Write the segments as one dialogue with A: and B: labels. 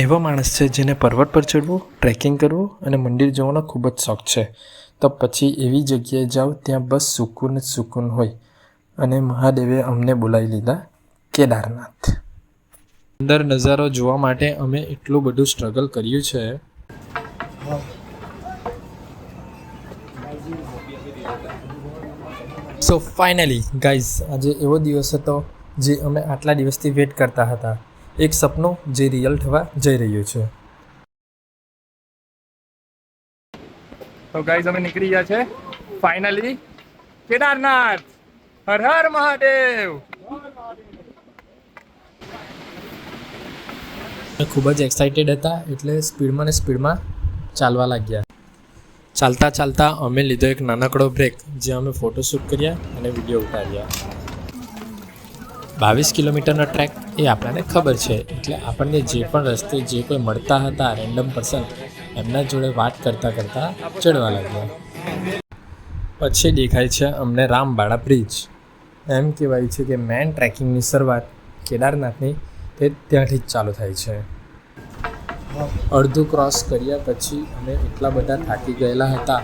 A: એવો માણસ છે જેને પર્વત પર ચડવું, ટ્રેકિંગ કરવું અને મંદિર જવાનો ખૂબ જ શોખ છે. તો પછી એવી જગ્યાએ જાઓ ત્યાં બસ સુકૂન જ સુકૂન હોય. અને મહાદેવે અમને બોલાવી લીધા કેદારનાથ. અંદર નજારો જોવા માટે અમે એટલું બધું સ્ટ્રગલ કર્યું છે. સો ફાઇનલી ગાઈઝ, આજે એવો દિવસ હતો જે અમે આટલા દિવસથી વેટ કરતા હતા. એક સપનું જે રિયલ થવા જઈ રહ્યું છે.
B: તો ગાઈઝ અમે નીકળી ગયા છે ફાઇનલી કેદારનાથ. હર હર મહાદેવ.
A: ખૂબ જ એક્સાઇટેડ હતા એટલે સ્પીડમાં ચાલવા લાગ્યા. ચાલતા ચાલતા અમે લીધો એક નાનકડો બ્રેક, જ્યાં અમે ફોટોશૂટ કર્યા અને વિડીયો ઉતાર્યા. 22 કિલોમીટરનો ટ્રેક એ આપણને ખબર છે, એટલે આપણને જે પણ રસ્તે જે કોઈ મળતા હતા રેન્ડમ પર્સન, એમના જોડે વાત કરતાં કરતાં ચડવા લાગ્યા. પછી દેખાય છે અમને રામબાડા બ્રિજ. એમ કહેવાય છે કે મેન ટ્રેકિંગની શરૂઆત કેદારનાથની તે ત્યાંથી જ ચાલુ થાય છે. અડધું ક્રોસ કર્યા પછી અમે એટલા બધા થાકી ગયેલા હતા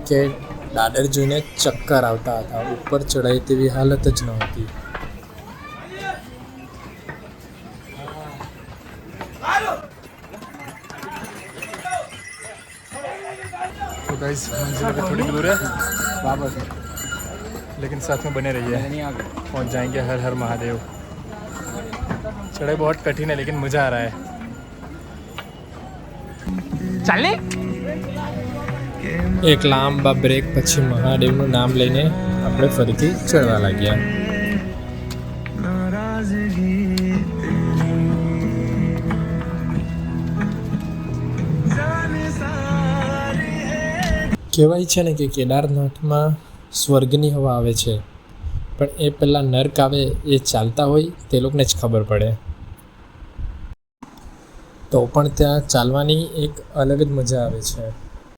A: કે દાદર જોઈને ચક્કર આવતા હતા. ઉપર ચડાય તેવી હાલત જ નહોતી.
B: तो गाइस मंजिल अभी थोड़ी दूर है वापस, लेकिन साथ में बने रहिए, पहुंच जाएंगे हर हर महादेव. चढ़ाई बहुत कठिन है लेकिन मज़ा आ रहा है. चलने
A: એક લાંબા બ્રેક પછી મહાદેવનું નામ લઈને આપણે ફરીથી ચડવા લાગ્યા. કહેવાય છે ને કે કેદારનાથમાં સ્વર્ગની હવા આવે છે, પણ એ પહેલાં નર્ક આવે એ ચાલતા હોય તે લોકોને જ ખબર પડે. તો પણ ત્યાં ચાલવાની એક અલગ જ મજા આવે છે.